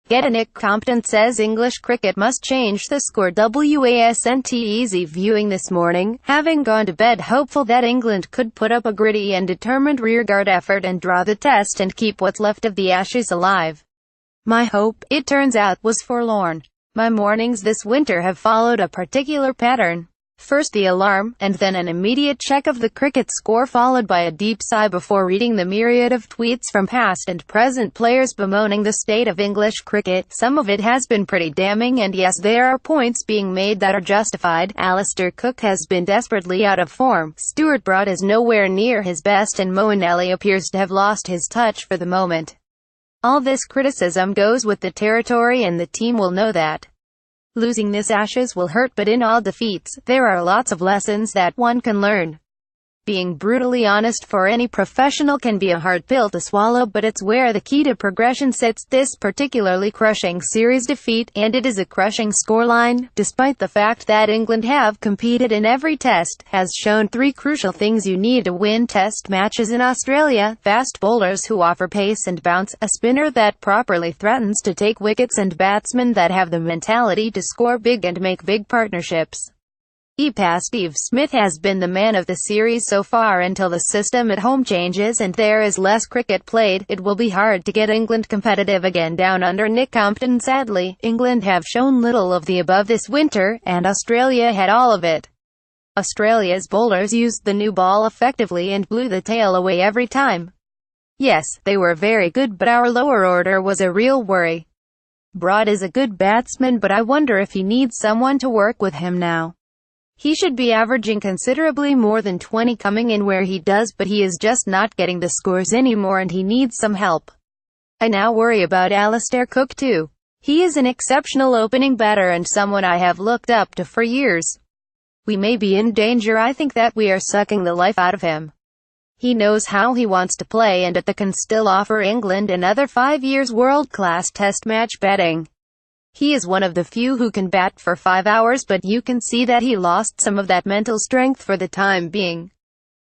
GETTYNick Compton says English cricket must change the score. Wasn't easy viewing this morning, having gone to bed hopeful that England could put up a gritty and determined rearguard effort and draw the test and keep what's left of the Ashes alive. My hope, it turns out, was forlorn. My mornings this winter have followed a particular pattern. First the alarm, and then an immediate check of the cricket score followed by a deep sigh before reading the myriad of tweets from past and present players bemoaning the state of English cricket. Some of it has been pretty damning, and yes, there are points being made that are justified. Alistair Cook has been desperately out of form, Stuart Broad is nowhere near his best, and Moeen appears to have lost his touch for the moment. All this criticism goes with the territory, and the team will know that. Losing this Ashes will hurt, but in all defeats, there are lots of lessons that one can learn. Being brutally honest for any professional can be a hard pill to swallow, but it's where the key to progression sits. This particularly crushing series defeat, and it is a crushing scoreline, despite the fact that England have competed in every test, has shown three crucial things you need to win test matches in Australia: fast bowlers who offer pace and bounce, a spinner that properly threatens to take wickets, and batsmen that have the mentality to score big and make big partnerships. Steve Smith has been the man of the series so far. Until the system at home changes and there is less cricket played, it will be hard to get England competitive again down under Nick Compton. Sadly, England have shown little of the above this winter, and Australia had all of it. Australia's bowlers used the new ball effectively and blew the tail away every time. Yes, they were very good, but our lower order was a real worry. Broad is a good batsman, but I wonder if he needs someone to work with him now. He should be averaging considerably more than 20 coming in where he does, but he is just not getting the scores anymore, and he needs some help. I now worry about Alistair Cook too. He is an exceptional opening batter and someone I have looked up to for years. We may be in danger. I think that we are sucking the life out of him. He knows how he wants to play, and that can still offer England another 5 years world-class test match batting. He is one of the few who can bat for 5 hours, but you can see that he lost some of that mental strength for the time being.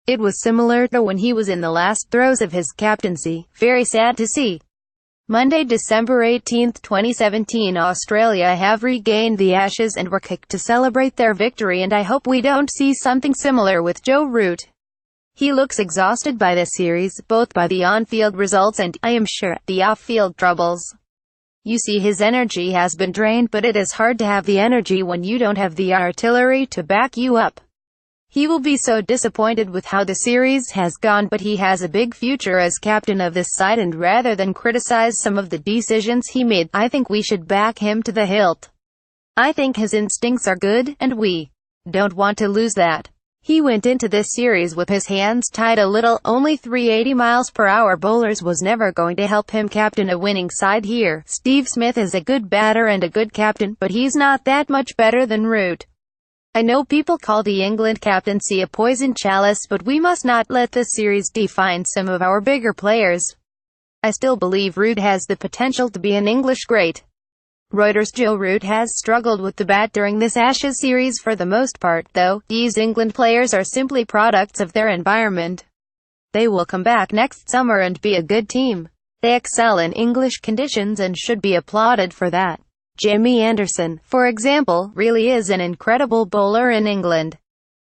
It was similar to when he was in the last throes of his captaincy. Very sad to see. Monday, December 18, 2017, Australia have regained the Ashes and were kicked to celebrate their victory, and I hope we don't see something similar with Joe Root. He looks exhausted by this series, both by the on-field results and, I am sure, the off-field troubles. You see, his energy has been drained, but it is hard to have the energy when you don't have the artillery to back you up. He will be so disappointed with how the series has gone, but he has a big future as captain of this side, and rather than criticize some of the decisions he made, I think we should back him to the hilt. I think his instincts are good, and we don't want to lose that. He went into this series with his hands tied a little. Only 380 miles per hour bowlers was never going to help him captain a winning side here. Steve Smith is a good batter and a good captain, but he's not that much better than Root. I know people call the England captaincy a poison chalice, but we must not let this series define some of our bigger players. I still believe Root has the potential to be an English great. Reuters' Joe Root has struggled with the bat during this Ashes series for the most part, though. These England players are simply products of their environment. They will come back next summer and be a good team. They excel in English conditions and should be applauded for that. Jimmy Anderson, for example, really is an incredible bowler in England.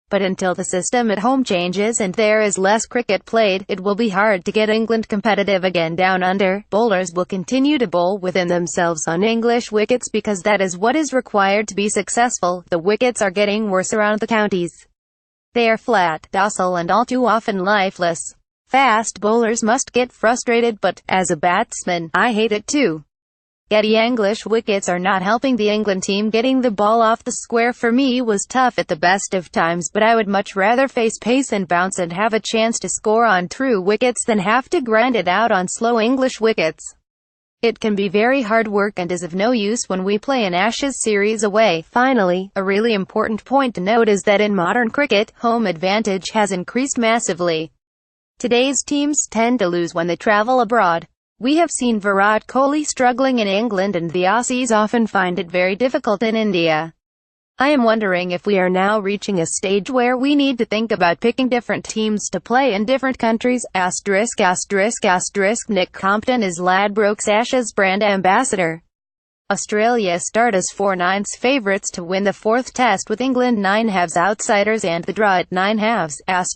But until the system at home changes and there is less cricket played, it will be hard to get England competitive again down under. Bowlers will continue to bowl within themselves on English wickets because that is what is required to be successful. The wickets are getting worse around the counties. They are flat, docile, and all too often lifeless. Fast bowlers must get frustrated, but, as a batsman, I hate it too. English wickets are not helping the England team. Getting the ball off the square for me was tough at the best of times, but I would much rather face pace and bounce and have a chance to score on true wickets than have to grind it out on slow English wickets. It can be very hard work and is of no use when we play an Ashes series away. Finally, a really important point to note is that in modern cricket, home advantage has increased massively. Today's teams tend to lose when they travel abroad. We have seen Virat Kohli struggling in England, and the Aussies often find it very difficult in India. I am wondering if we are now reaching a stage where we need to think about picking different teams to play in different countries. ****** Nick Compton is Ladbrokes Ashes brand ambassador. Australia start as 4/9 favourites to win the fourth test with England 9 halves outsiders and the draw at 9 halves. *******